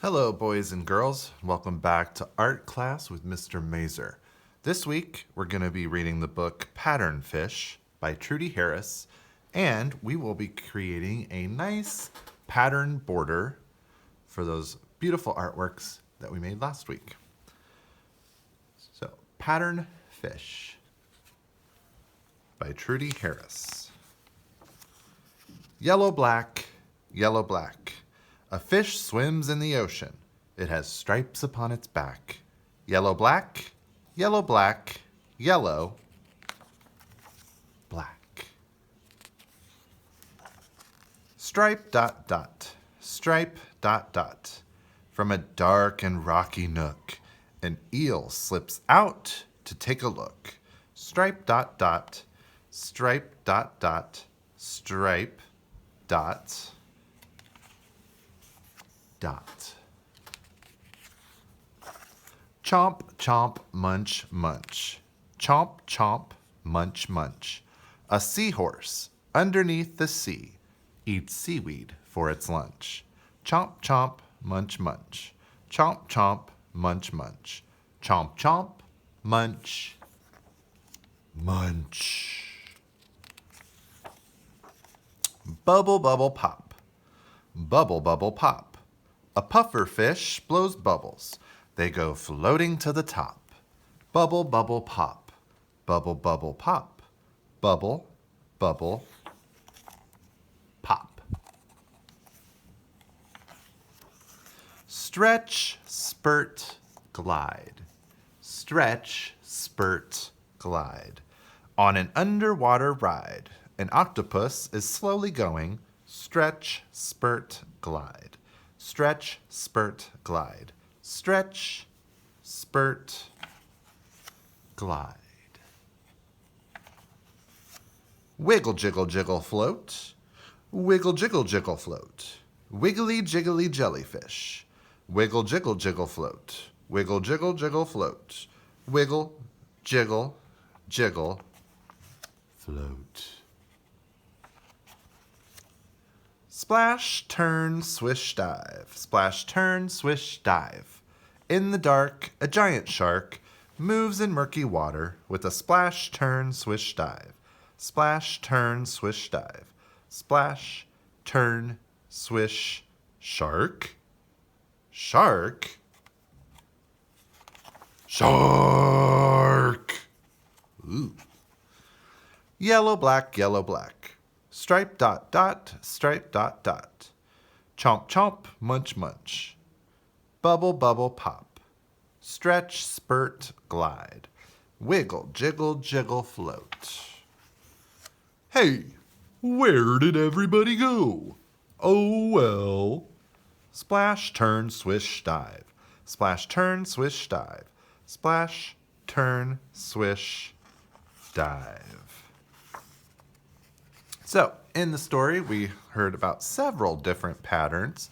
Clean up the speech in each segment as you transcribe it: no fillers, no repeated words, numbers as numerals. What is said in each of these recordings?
Hello, boys and girls. Welcome back to Art Class with Mr. Mazer. This week, we're going to be reading the book Pattern Fish by Trudy Harris, and we will be creating a nice pattern border for those beautiful artworks that we made last week. So, Pattern Fish by Trudy Harris. Yellow, black, yellow, black. A fish swims in the ocean. It has stripes upon its back. Yellow, black, yellow, black, yellow, black. Stripe, dot, dot. Stripe, dot, dot. From a dark and rocky nook, an eel slips out to take a look. Stripe, dot, dot. Stripe, dot, dot. Stripe, dot, dot. Chomp, chomp, munch, munch. Chomp, chomp, munch, munch. A seahorse underneath the sea eats seaweed for its lunch. Chomp, chomp, munch, munch. Chomp, chomp, munch, munch. Chomp, chomp, munch, munch. Bubble, bubble, pop. Bubble, bubble, pop. A puffer fish blows bubbles. They go floating to the top. Bubble, bubble, pop. Bubble, bubble, pop. Bubble, bubble, pop. Stretch, spurt, glide. Stretch, spurt, glide. On an underwater ride, an octopus is slowly going. Stretch, spurt, glide. Stretch, spurt, glide. Stretch, spurt, glide. Wiggle, jiggle, jiggle, float. Wiggle, jiggle, jiggle, float. Wiggly, jiggly, jellyfish. Wiggle, jiggle, jiggle, float. Wiggle, jiggle, jiggle, float. Wiggle, jiggle, jiggle, float. Splash, turn, swish, dive. Splash, turn, swish, dive. In the dark, a giant shark moves in murky water with a splash, turn, swish, dive. Splash, turn, swish, dive. Splash, turn, swish, shark. Shark. Shark. Ooh. Yellow, black, yellow, black. Stripe, dot, dot, stripe, dot, dot. Chomp, chomp, munch, munch. Bubble, bubble, pop. Stretch, spurt, glide. Wiggle, jiggle, jiggle, float. Hey, where did everybody go? Oh, well. Splash, turn, swish, dive. Splash, turn, swish, dive. Splash, turn, swish, dive. So, in the story, we heard about several different patterns.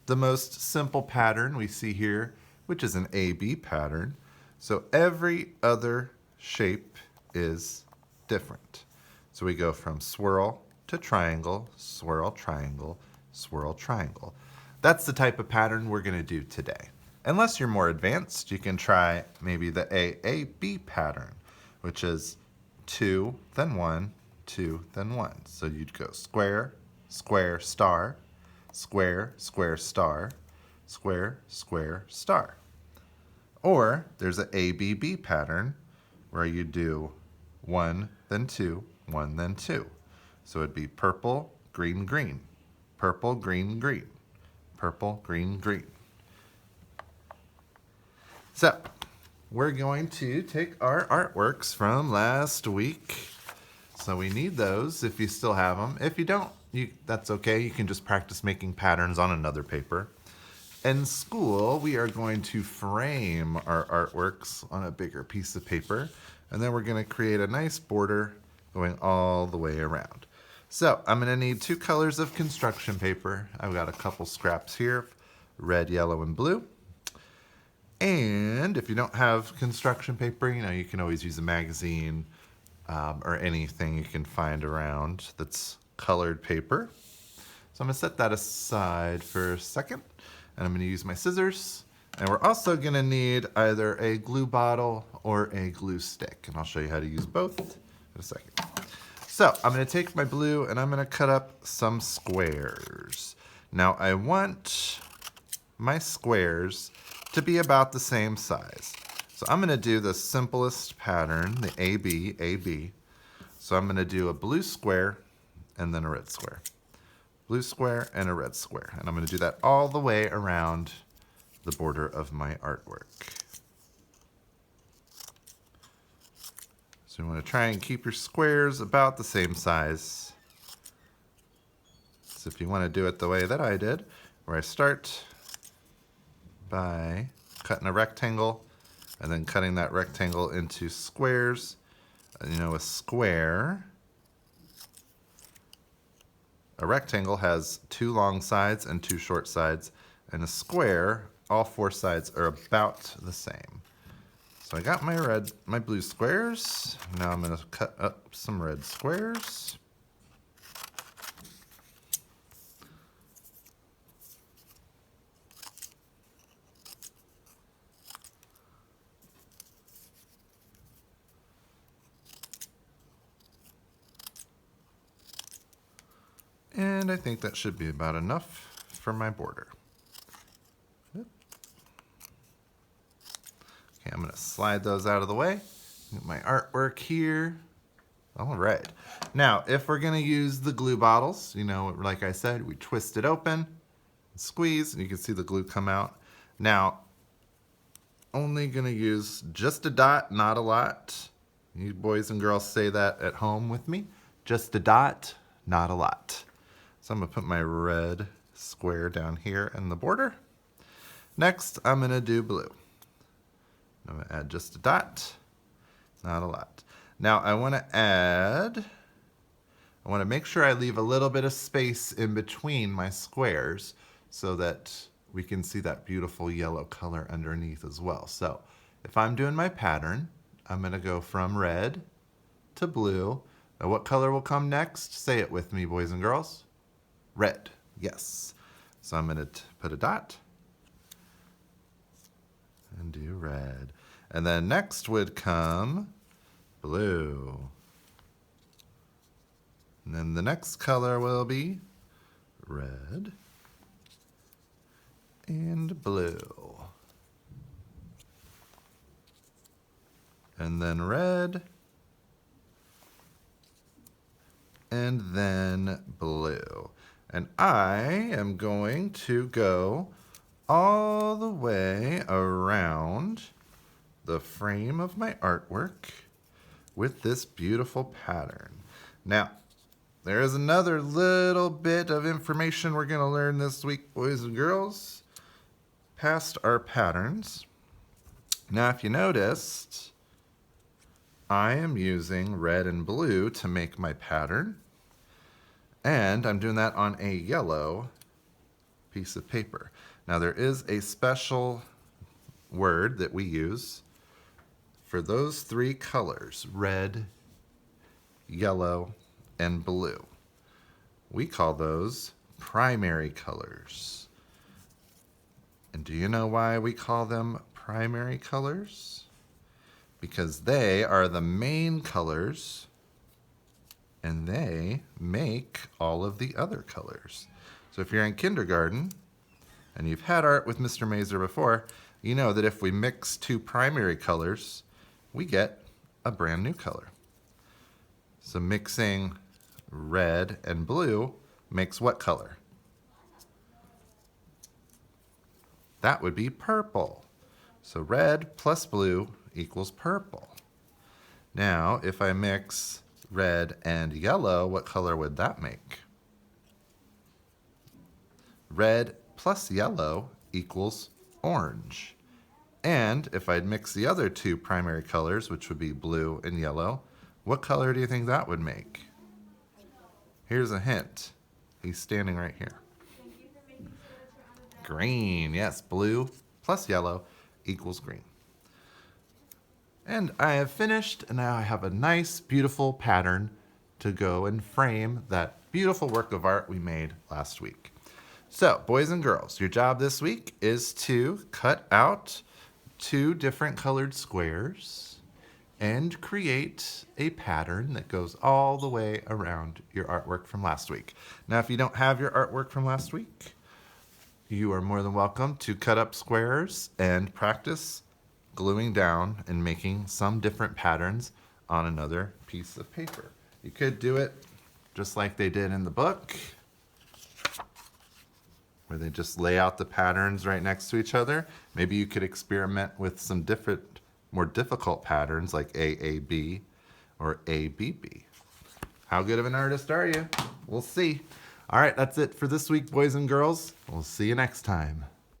The most simple pattern we see here, which is an AB pattern. So every other shape is different. So we go from swirl to triangle, swirl, triangle, swirl, triangle. That's the type of pattern we're going to do today. Unless you're more advanced, you can try maybe the AAB pattern, which is 2, then 1, 2, then 1. So you'd go square, square, star, square, square, star, square, square, star. Or there's an ABB pattern where you do 1, then 2, 1, then 2. So it'd be purple, green, green, purple, green, green, purple, green, green. So we're going to take our artworks from last week. So we need those if you still have them. If you don't, that's okay. You can just practice making patterns on another paper. In school, we are going to frame our artworks on a bigger piece of paper, and then we're going to create a nice border going all the way around. So I'm going to need 2 colors of construction paper. I've got a couple scraps here, red, yellow, and blue. And if you don't have construction paper, you can always use a magazine or anything you can find around that's colored paper. So I'm going to set that aside for a second. And I'm going to use my scissors. And we're also going to need either a glue bottle or a glue stick. And I'll show you how to use both in a second. So I'm going to take my blue and I'm going to cut up some squares. Now I want my squares to be about the same size. So I'm going to do the simplest pattern, the AB, AB. So I'm going to do a blue square and then a red square. Blue square and a red square. And I'm going to do that all the way around the border of my artwork. So you want to try and keep your squares about the same size. So if you want to do it the way that I did, where I start by cutting a rectangle and then cutting that rectangle into squares. And you know, a rectangle has 2 long sides and 2 short sides, and a square, all 4 sides are about the same. So I got my blue squares. Now I'm going to cut up some red squares. And I think that should be about enough for my border. Okay, I'm going to slide those out of the way. Get my artwork here. All right. Now, if we're going to use the glue bottles, you know, like I said, we twist it open, squeeze, and you can see the glue come out. Now, only going to use just a dot, not a lot. You boys and girls say that at home with me. Just a dot, not a lot. So I'm going to put my red square down here in the border. Next, I'm going to do blue. I'm going to add just a dot, not a lot. Now I want to make sure I leave a little bit of space in between my squares so that we can see that beautiful yellow color underneath as well. So if I'm doing my pattern, I'm going to go from red to blue. Now what color will come next? Say it with me, boys and girls. Red, yes. So I'm going to put a dot and do red. And then next would come blue. And then the next color will be red and blue. And then red and then blue. And I am going to go all the way around the frame of my artwork with this beautiful pattern. Now, there is another little bit of information we're going to learn this week, boys and girls, past our patterns. Now, if you noticed, I am using red and blue to make my pattern. And I'm doing that on a yellow piece of paper. Now there is a special word that we use for those 3 colors, red, yellow, and blue. We call those primary colors. And do you know why we call them primary colors? Because they are the main colors and they make all of the other colors. So if you're in kindergarten and you've had art with Mr. Mazer before, you know that if we mix 2 primary colors, we get a brand new color. So mixing red and blue makes what color? That would be purple. So red plus blue equals purple. Now, if I mix red and yellow, what color would that make? Red plus yellow equals orange. And if I'd mix the other 2 primary colors, which would be blue and yellow, what color do you think that would make? Here's a hint. He's standing right here. Green, yes, blue plus yellow equals green. And I have finished, and now I have a nice, beautiful pattern to go and frame that beautiful work of art we made last week. So, boys and girls, your job this week is to cut out 2 different colored squares and create a pattern that goes all the way around your artwork from last week. Now, if you don't have your artwork from last week, you are more than welcome to cut up squares and practice gluing down and making some different patterns on another piece of paper. You could do it just like they did in the book, where they just lay out the patterns right next to each other. Maybe you could experiment with some different, more difficult patterns like AAB or ABB. How good of an artist are you? We'll see. All right, that's it for this week, boys and girls. We'll see you next time.